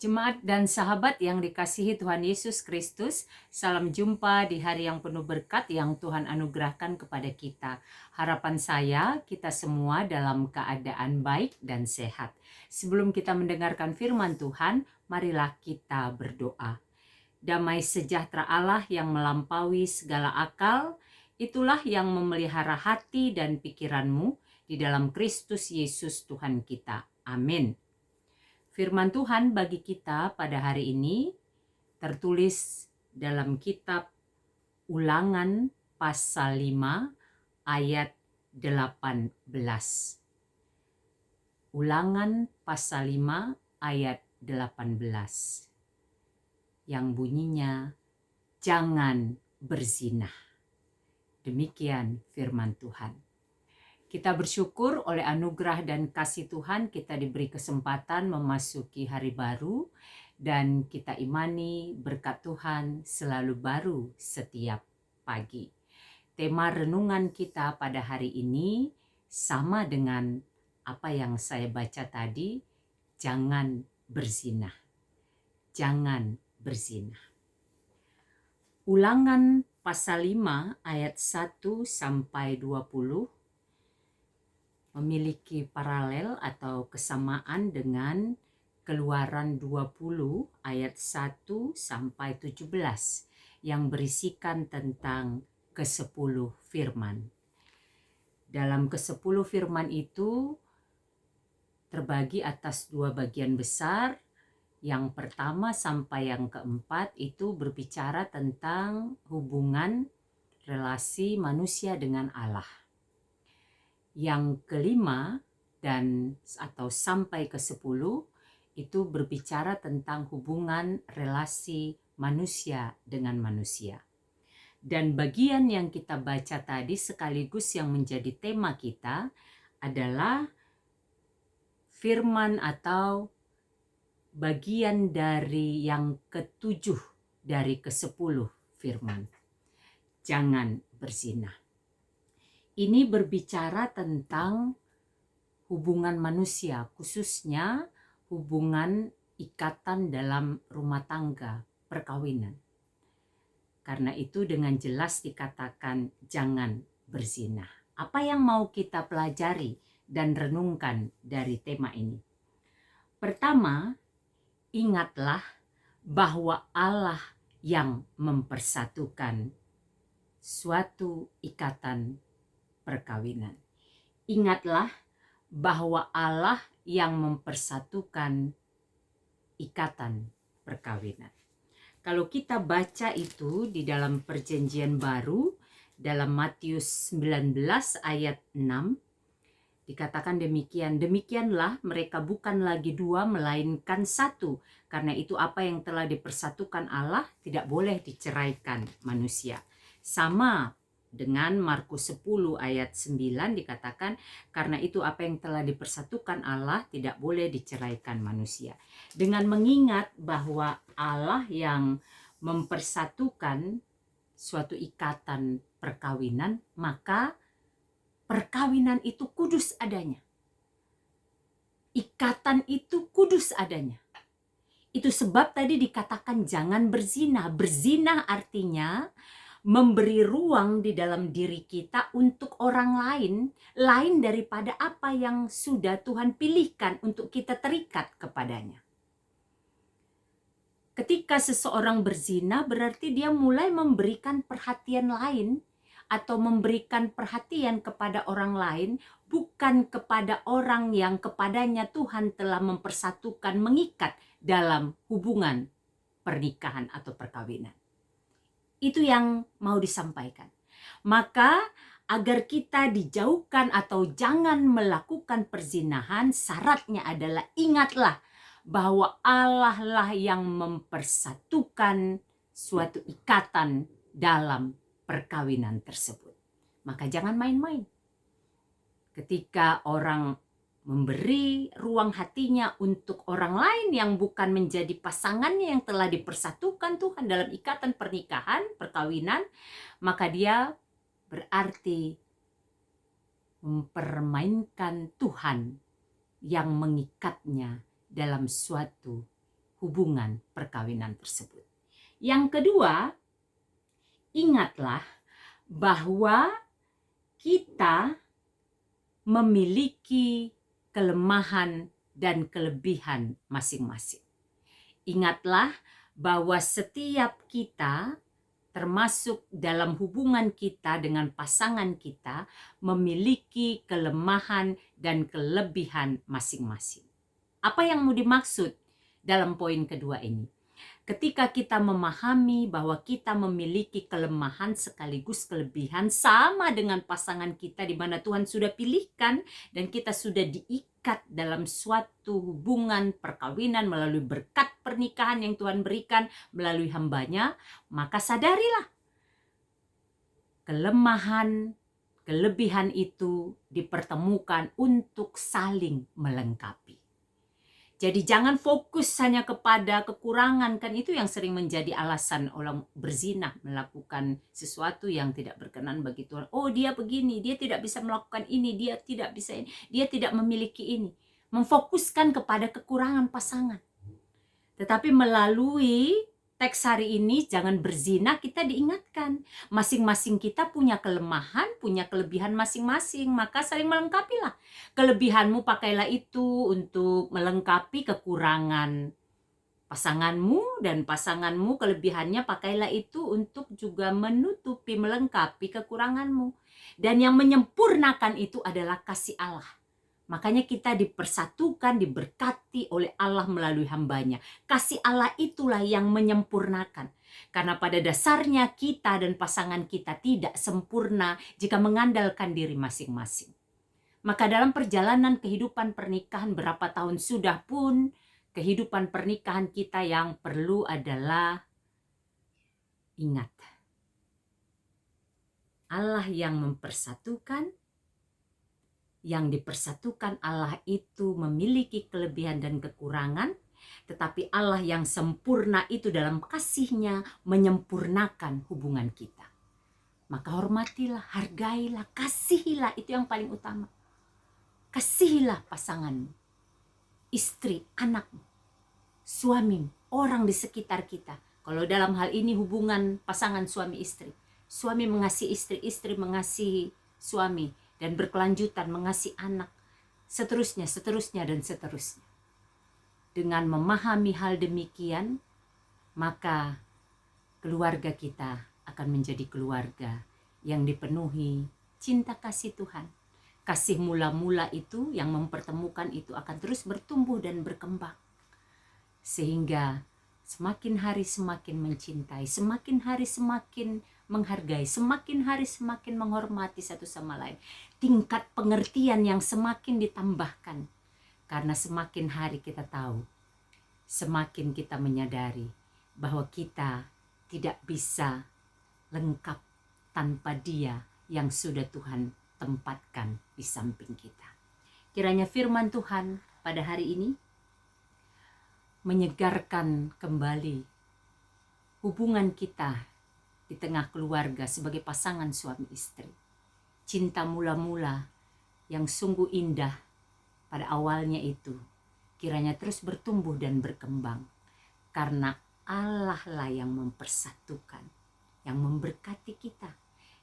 Jemaat dan sahabat yang dikasihi Tuhan Yesus Kristus, salam jumpa di hari yang penuh berkat yang Tuhan anugerahkan kepada kita. Harapan saya, kita semua dalam keadaan baik dan sehat. Sebelum kita mendengarkan firman Tuhan, marilah kita berdoa. Damai sejahtera Allah yang melampaui segala akal, itulah yang memelihara hati dan pikiranmu di dalam Kristus Yesus Tuhan kita. Amin. Firman Tuhan bagi kita pada hari ini tertulis dalam kitab Ulangan pasal 5 ayat 18. Ulangan pasal 5 ayat 18 yang bunyinya, jangan berzinah. Demikian firman Tuhan. Kita bersyukur oleh anugerah dan kasih Tuhan kita diberi kesempatan memasuki hari baru dan kita imani berkat Tuhan selalu baru setiap pagi. Tema renungan kita pada hari ini sama dengan apa yang saya baca tadi, jangan berzinah. Jangan berzinah. Ulangan pasal 5 ayat 1 sampai 20 memiliki paralel atau kesamaan dengan Keluaran 20 ayat 1 sampai 17 yang berisikan tentang ke-10 firman. Dalam ke-10 firman itu terbagi atas 2 bagian besar. Yang pertama sampai yang keempat itu berbicara tentang hubungan relasi manusia dengan Allah. Yang kelima dan atau sampai ke-10 itu berbicara tentang hubungan relasi manusia dengan manusia. Dan bagian yang kita baca tadi sekaligus yang menjadi tema kita adalah firman atau bagian dari yang ke-7 dari ke-10 firman. Jangan berzinah. Ini berbicara tentang hubungan manusia, khususnya hubungan ikatan dalam rumah tangga, perkawinan. Karena itu dengan jelas dikatakan jangan berzinah. Apa yang mau kita pelajari dan renungkan dari tema ini? Pertama, ingatlah bahwa Allah yang mempersatukan suatu ikatan perkawinan. Ingatlah bahwa Allah yang mempersatukan ikatan perkawinan. Kalau kita baca itu di dalam Perjanjian Baru, dalam Matius 19 ayat 6, dikatakan demikian, demikianlah mereka bukan lagi dua melainkan satu. Karena itu apa yang telah dipersatukan Allah tidak boleh diceraikan manusia. Sama dengan Markus 10 ayat 9 dikatakan, karena itu apa yang telah dipersatukan Allah tidak boleh diceraikan manusia. Dengan mengingat bahwa Allah yang mempersatukan suatu ikatan perkawinan, maka perkawinan itu kudus adanya. Ikatan itu kudus adanya. Itu sebab tadi dikatakan jangan berzinah. Berzinah artinya memberi ruang di dalam diri kita untuk orang lain daripada apa yang sudah Tuhan pilihkan untuk kita terikat kepadanya. Ketika seseorang berzina berarti dia mulai memberikan perhatian lain atau memberikan perhatian kepada orang lain, bukan kepada orang yang kepadanya Tuhan telah mempersatukan, mengikat dalam hubungan pernikahan atau perkawinan. Itu yang mau disampaikan. Maka agar kita dijauhkan atau jangan melakukan perzinahan, syaratnya adalah ingatlah bahwa Allah lah yang mempersatukan suatu ikatan dalam perkawinan tersebut. Maka jangan main-main. Ketika orang memberi ruang hatinya untuk orang lain yang bukan menjadi pasangannya yang telah dipersatukan Tuhan dalam ikatan pernikahan, perkawinan, maka dia berarti mempermainkan Tuhan yang mengikatnya dalam suatu hubungan perkawinan tersebut. Yang kedua, ingatlah bahwa kita memiliki kelemahan dan kelebihan masing-masing. Ingatlah bahwa setiap kita, termasuk dalam hubungan kita dengan pasangan kita, memiliki kelemahan dan kelebihan masing-masing. Apa yang mau dimaksud dalam poin kedua ini? Ketika kita memahami bahwa kita memiliki kelemahan sekaligus kelebihan sama dengan pasangan kita di mana Tuhan sudah pilihkan dan kita sudah diikat dalam suatu hubungan perkawinan melalui berkat pernikahan yang Tuhan berikan melalui hambanya, maka sadarilah kelemahan, kelebihan itu dipertemukan untuk saling melengkapi. Jadi jangan fokus hanya kepada kekurangan, kan itu yang sering menjadi alasan orang berzina, melakukan sesuatu yang tidak berkenan bagi Tuhan. Oh, dia begini, dia tidak bisa melakukan ini, dia tidak bisa ini, dia tidak memiliki ini. Memfokuskan kepada kekurangan pasangan. Tetapi melalui teks hari ini, jangan berzina, kita diingatkan. Masing-masing kita punya kelemahan, punya kelebihan masing-masing. Maka saling melengkapilah. Kelebihanmu pakailah itu untuk melengkapi kekurangan pasanganmu. Dan pasanganmu kelebihannya pakailah itu untuk juga menutupi, melengkapi kekuranganmu. Dan yang menyempurnakan itu adalah kasih Allah. Makanya kita dipersatukan, diberkati oleh Allah melalui hambanya. Kasih Allah itulah yang menyempurnakan. Karena pada dasarnya kita dan pasangan kita tidak sempurna jika mengandalkan diri masing-masing. Maka dalam perjalanan kehidupan pernikahan berapa tahun sudah pun, kehidupan pernikahan kita yang perlu adalah ingat. Allah yang mempersatukan. Yang dipersatukan Allah itu memiliki kelebihan dan kekurangan, tetapi Allah yang sempurna itu dalam kasih-Nya menyempurnakan hubungan kita. Maka hormatilah, hargailah, kasihilah, itu yang paling utama. Kasihilah pasanganmu, istri, anakmu, suamimu, orang di sekitar kita. Kalau dalam hal ini hubungan pasangan suami istri, suami mengasihi istri, istri mengasihi suami, dan berkelanjutan mengasihi anak, seterusnya, dan seterusnya. Dengan memahami hal demikian, maka keluarga kita akan menjadi keluarga yang dipenuhi cinta kasih Tuhan. Kasih mula-mula itu yang mempertemukan itu akan terus bertumbuh dan berkembang. Sehingga semakin hari semakin mencintai, semakin hari semakin menghargai, semakin hari semakin menghormati satu sama lain. Tingkat pengertian yang semakin ditambahkan. Karena semakin hari kita tahu, semakin kita menyadari bahwa kita tidak bisa lengkap tanpa Dia yang sudah Tuhan tempatkan di samping kita. Kiranya firman Tuhan pada hari ini menyegarkan kembali hubungan kita di tengah keluarga sebagai pasangan suami istri. Cinta mula-mula yang sungguh indah pada awalnya itu kiranya terus bertumbuh dan berkembang. Karena Allah lah yang mempersatukan, yang memberkati kita.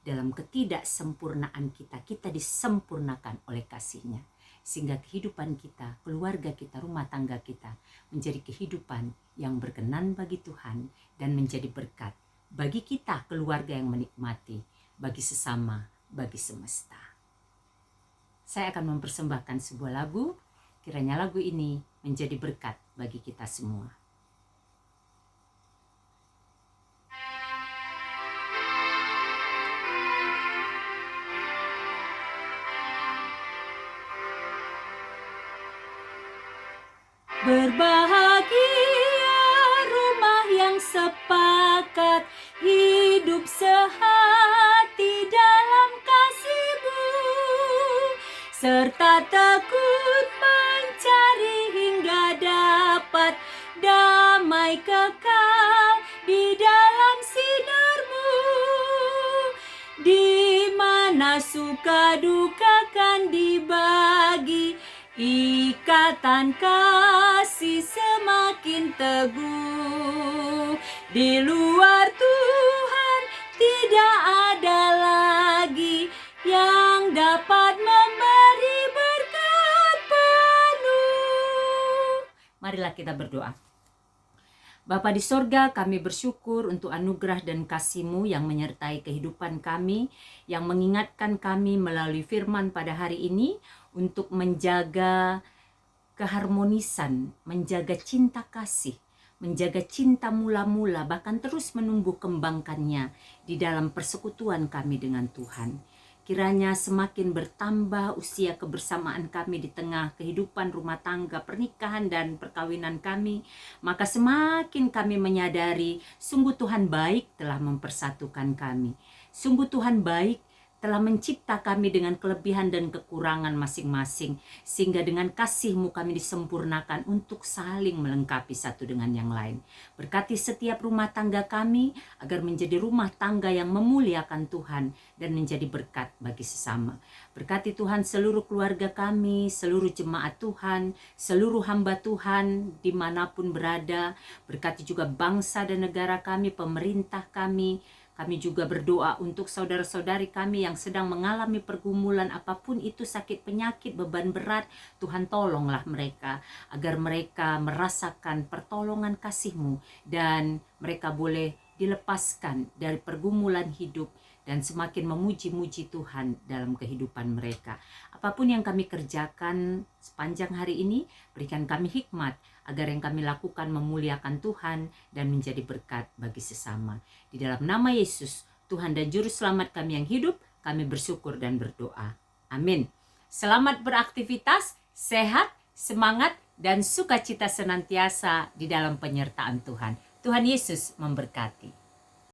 Dalam ketidaksempurnaan kita, kita disempurnakan oleh kasih-Nya. Sehingga kehidupan kita, keluarga kita, rumah tangga kita menjadi kehidupan yang berkenan bagi Tuhan dan menjadi berkat bagi kita, keluarga yang menikmati, bagi sesama, bagi semesta. Saya akan mempersembahkan sebuah lagu, kiranya lagu ini menjadi berkat bagi kita semua. Berbahagia rumah yang sepakat, hidup sehati dalam kasih-Mu, serta tekun mencari hingga dapat damai kekal di dalam sinar-Mu, di mana suka duka kan dibagi, ikatan kasih semakin teguh. Di luar Tuhan tidak ada lagi yang dapat memberi berkat penuh. Marilah kita berdoa. Bapa di sorga, kami bersyukur untuk anugerah dan kasih-Mu yang menyertai kehidupan kami, yang mengingatkan kami melalui firman pada hari ini untuk menjaga keharmonisan, menjaga cinta kasih, menjaga cinta mula-mula, bahkan terus menumbuh kembangkannya di dalam persekutuan kami dengan Tuhan. Kiranya semakin bertambah usia kebersamaan kami di tengah kehidupan rumah tangga, pernikahan dan perkawinan kami, maka semakin kami menyadari sungguh Tuhan baik telah mempersatukan kami. Sungguh Tuhan baik telah mencipta kami dengan kelebihan dan kekurangan masing-masing, sehingga dengan kasih-Mu kami disempurnakan untuk saling melengkapi satu dengan yang lain. Berkati setiap rumah tangga kami agar menjadi rumah tangga yang memuliakan Tuhan dan menjadi berkat bagi sesama. Berkati Tuhan seluruh keluarga kami, seluruh jemaat Tuhan, seluruh hamba Tuhan dimanapun berada. Berkati juga bangsa dan negara kami, pemerintah kami. Kami juga berdoa untuk saudara-saudari kami yang sedang mengalami pergumulan apapun itu, sakit, penyakit, beban berat. Tuhan tolonglah mereka agar mereka merasakan pertolongan kasih-Mu dan mereka boleh dilepaskan dari pergumulan hidup dan semakin memuji-muji Tuhan dalam kehidupan mereka. Apapun yang kami kerjakan sepanjang hari ini, berikan kami hikmat agar yang kami lakukan memuliakan Tuhan dan menjadi berkat bagi sesama. Di dalam nama Yesus, Tuhan dan Juru Selamat kami yang hidup, kami bersyukur dan berdoa. Amin. Selamat beraktivitas, sehat, semangat, dan sukacita senantiasa di dalam penyertaan Tuhan. Tuhan Yesus memberkati.